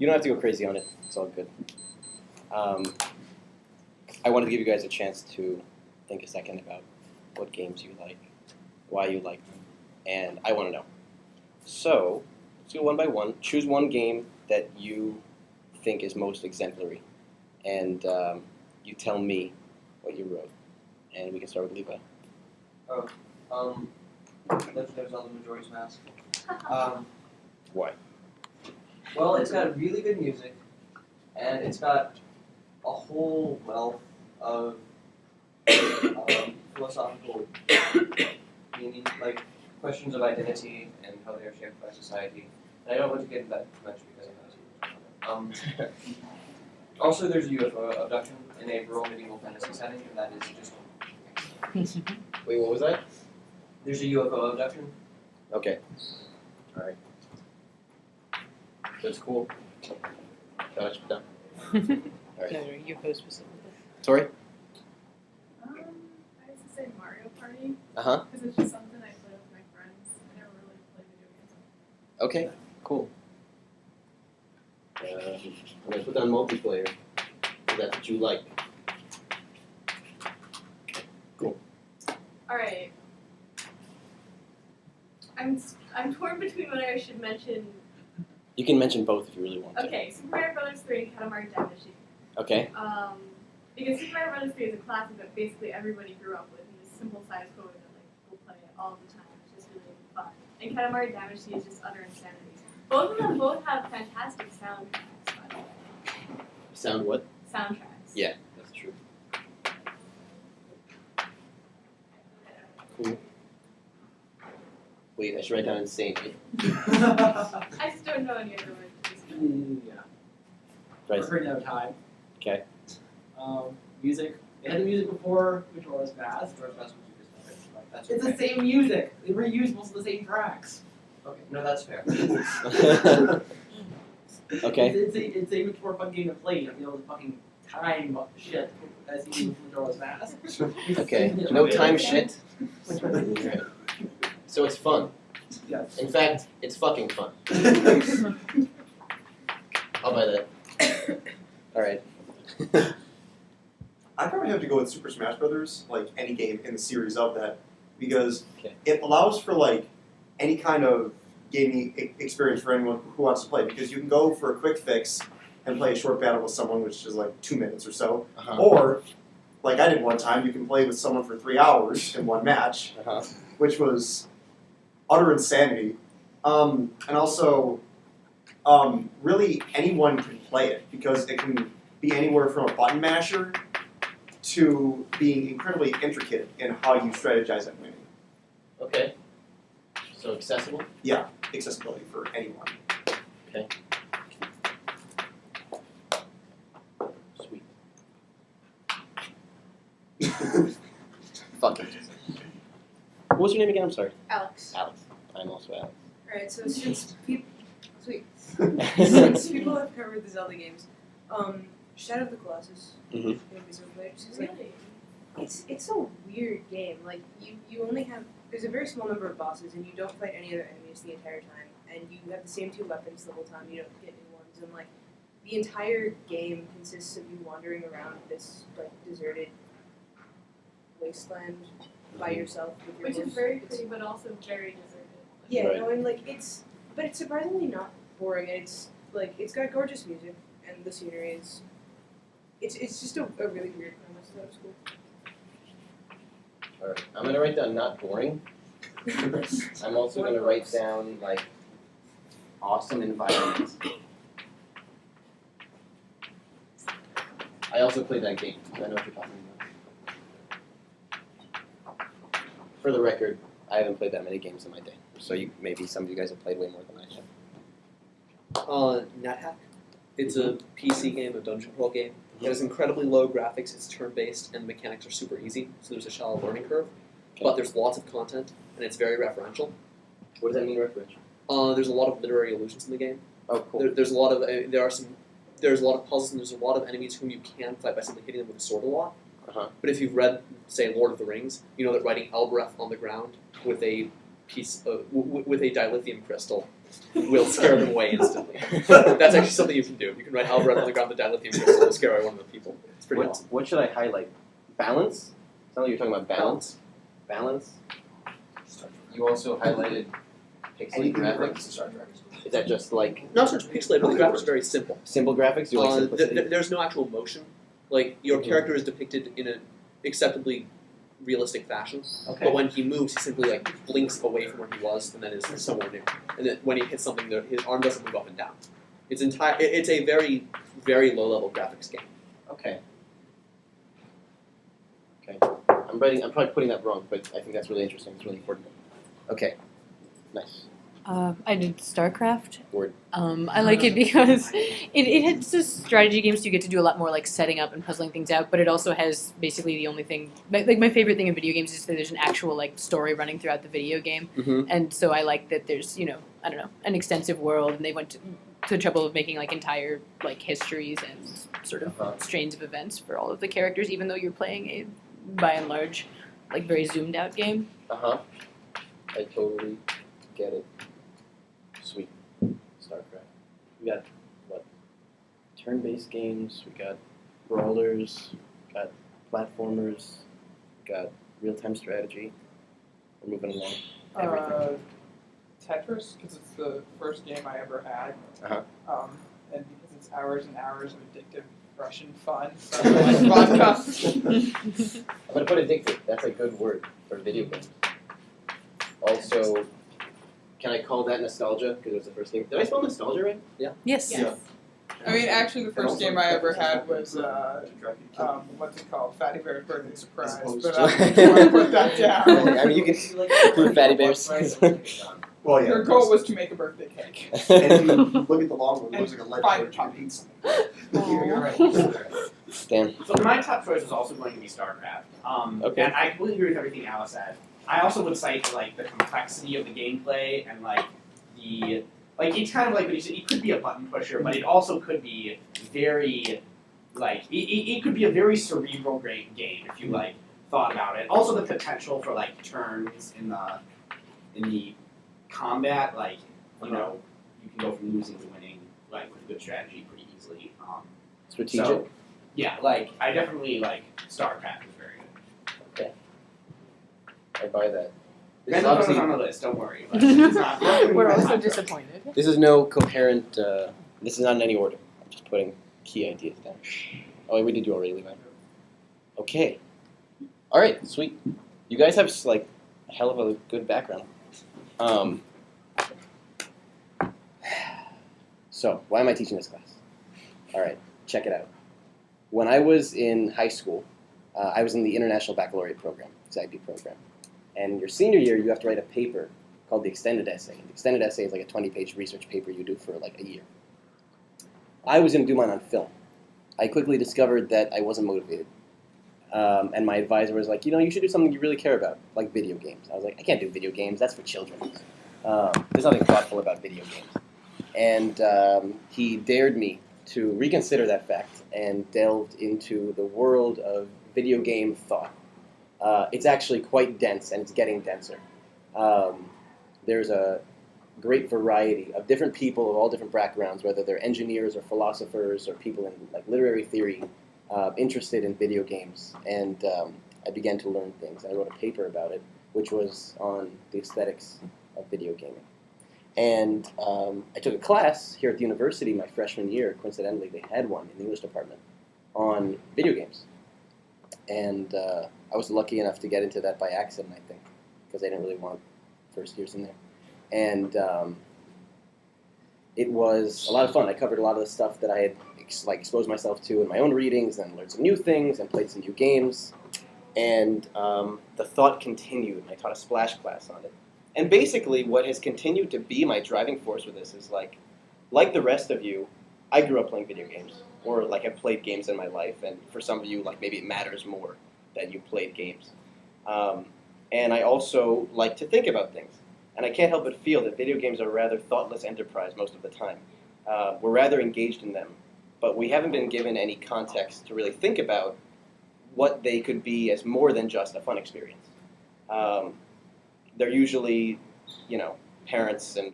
You don't have to go crazy on it. It's all good. I wanted to give you guys a chance to think a second about what games you like, why you like them, and I want to know. So, let's go one by one. Choose one game that you think is most exemplary, and you tell me what you wrote. And we can start with Levi. Legend of Zelda Majora's Mask. Why? Well, it's got really good music, and it's got a whole wealth of philosophical meaning, like questions of identity and how they are shaped by society. And I don't want to get into that too much because I'm not too much. Also, there's a UFO abduction in a rural medieval fantasy setting, and that is just. Wait, what was that? There's a UFO abduction. Okay. All right. That's cool. Josh, done. All right. No, UFO specifically. Sorry? I used to say Mario Party, Uh-huh. because it's just something I play with my friends. I never really play video games. Okay, cool. I'm going to put down multiplayer. Is that what you like? Cool. Alright. I'm torn between what I should mention. You can mention both if you really want to. Okay, Super Mario Brothers 3 and Katamari Damacy. Okay. Because Super Mario Brothers 3 is a classic that basically everybody grew up with in this simple size code that will play it all the time. It's just really fun. And Katamari Damacy is just utter insanity. Both of them both have fantastic soundtracks, by the way. Sound what? Soundtracks. Yeah, that's true. Cool. Wait, I should write down insanely. I just don't know any other words. Yeah. Right. For no time. Okay. Music. They had the music before Majora's Mask. Majora's Mask was just like, that's It's okay. the same music. They reuse most of the same tracks. Okay, no, that's fair. Okay. It's a much more fun game to play. You don't know the fucking time shit as you do with Majora's Mask. Okay. No time shit. Right. So it's fun. Yes. In fact, it's fucking fun. I'll buy that. All right. I'd probably have to go with Super Smash Brothers, like any game in the series of that, because Okay. it allows for like any kind of gaming experience for anyone who wants to play. Because you can go for a quick fix and play a short battle with someone, which is like 2 minutes or so, Uh-huh. or like I did one time, you can play with someone for 3 hours in one match, Uh-huh. which was utter insanity. And also, really anyone can play it because it can be anywhere from a button masher to being incredibly intricate in how you strategize at winning. Okay. So accessible? Accessibility for anyone. Okay. Sweet. Fuck it. What was your name again? I'm sorry. Alex. Alex. I'm also Alex. Alright, so since people have covered the Zelda games, Shadow of the Colossus. Mhm. It's a weird game. Like you only have there's a very small number of bosses and you don't fight any other enemies the entire time, and you have the same 2 weapons the whole time. You don't get new ones, and like the entire game consists of you wandering around this like deserted wasteland by yourself with your Which horse. is very pretty, but also very deserted. Yeah, Right. no, and like it's surprisingly not boring. And it's got gorgeous music, and the scenery is. It's just a really weird premise. That was cool. Alright. I'm gonna write down not boring. I'm also gonna write down like awesome environment. I also played that game. I know what you're talking about. For the record, I haven't played that many games in my day. So maybe some of you guys have played way more than I have. NetHack. It's a PC game, a dungeon crawl game. It has incredibly low graphics, it's turn-based, and the mechanics are super easy, so there's a shallow learning curve. Okay. But there's lots of content, and it's very referential. What does that mean, referential? There's a lot of literary allusions in the game. Oh, cool. There's a lot of there's a lot of puzzles, and there's a lot of enemies whom you can fight by simply hitting them with a sword a lot. Uh-huh. But if you've read, say, Lord of the Rings, you know that writing Elbereth on the ground with a piece of, with a dilithium crystal will scare them away instantly. That's actually something you can do. You can write I'll run on the ground with a dilithium crystal will scare away one of the people. It's pretty awesome. What should I highlight? Balance? Sounds like you're talking about balance. Balance. You also highlighted pixelated Anything that graphics. relates to Star Trek. Is that just like Not so much pixelated, but the graphics are very simple. simple graphics? You like simplicity? There's no actual motion. Like, your Mhm. character is depicted in an acceptably realistic fashion, Okay. but when he moves, he simply like blinks away from where he was and then is somewhere new. And then when he hits something, his arm doesn't move up and down. It's a very, very low-level graphics game. Okay. Okay. I'm probably putting that wrong, but I think that's really interesting. It's really important. Okay. Nice. I did StarCraft. Word. I like it because it has just strategy games, so you get to do a lot more like setting up and puzzling things out, but it also has basically the only thing, like my favorite thing in video games is that there's an actual like story running throughout the video game, Mm-hmm. and so I like that there's, I don't know, an extensive world, and they went to the trouble of making like entire like histories and sort of Uh-huh. strains of events for all of the characters, even though you're playing a, by and large, like very zoomed out game. Uh-huh. I totally get it. Sweet. StarCraft. We got, what? Turn-based games, we got brawlers, got platformers, got real-time strategy. We're moving along. Everything. Tetris, because it's the first game I ever had. Uh-huh. And because it's hours and hours of addictive Russian fun. So I like vodka. I'm gonna put addictive. That's a good word for video games. Also, can I call that nostalgia? Because it was the first game. Did I spell nostalgia right? Yes. Yes. I mean, actually, the And first also, game I ever Tetris had is was, to drive you to what's it called? Fatty Bear's Birthday Surprise. opposed But to- I don't want to put that Really? down. I mean, you can include Fatty Bears. Well, yeah. Your goal was to make a birthday cake. And if you look at the long one, it looks like a lead Find bird the trying top. to eat something. You're right. Dan. So my top choice is also going to be StarCraft. Okay. And I completely agree with everything Alice said. I also would cite like the complexity of the gameplay and like the it's kind of like what you said. It could be a button pusher, but it also could be very it could be a very cerebral great game if you like thought about it. Also the potential for like turns in the combat, you know, you can go from losing to winning like with good strategy pretty easily. Strategic. So, yeah, I definitely StarCraft is very good. I buy that. This is Random obviously on the list, don't worry. But it's not We're my also top choice. disappointed. This is no coherent. This is not in any order. I'm just putting key ideas down. Oh, we did you already, Levi. Okay. All right, sweet. You guys have a hell of a good background. So why am I teaching this class? All right, check it out. When I was in high school, I was in the International Baccalaureate program, XIB program. And your senior year, you have to write a paper called the extended essay. The extended essay is like a 20-page research paper you do for a year. I was going to do mine on film. I quickly discovered that I wasn't motivated. And my advisor was like, you should do something you really care about, like video games. I was like, I can't do video games. That's for children. There's nothing thoughtful about video games. And he dared me to reconsider that fact and delved into the world of video game thought. It's actually quite dense, and it's getting denser. There's a great variety of different people of all different backgrounds, whether they're engineers or philosophers or people in literary theory, interested in video games. And I began to learn things. I wrote a paper about it, which was on the aesthetics of video gaming. And I took a class here at the university my freshman year. Coincidentally, they had one in the English department on video games. And I was lucky enough to get into that by accident, I think, because they didn't really want first years in there. And it was a lot of fun. I covered a lot of the stuff that I had exposed myself to in my own readings, and learned some new things, and played some new games. And the thought continued. I taught a splash class on it. And basically, what has continued to be my driving force with this is like the rest of you, I grew up playing video games, or have played games in my life. And for some of you, maybe it matters more that you played games. And I also like to think about things. And I can't help but feel that video games are a rather thoughtless enterprise most of the time. We're rather engaged in them, but we haven't been given any context to really think about what they could be as more than just a fun experience. They're usually, parents and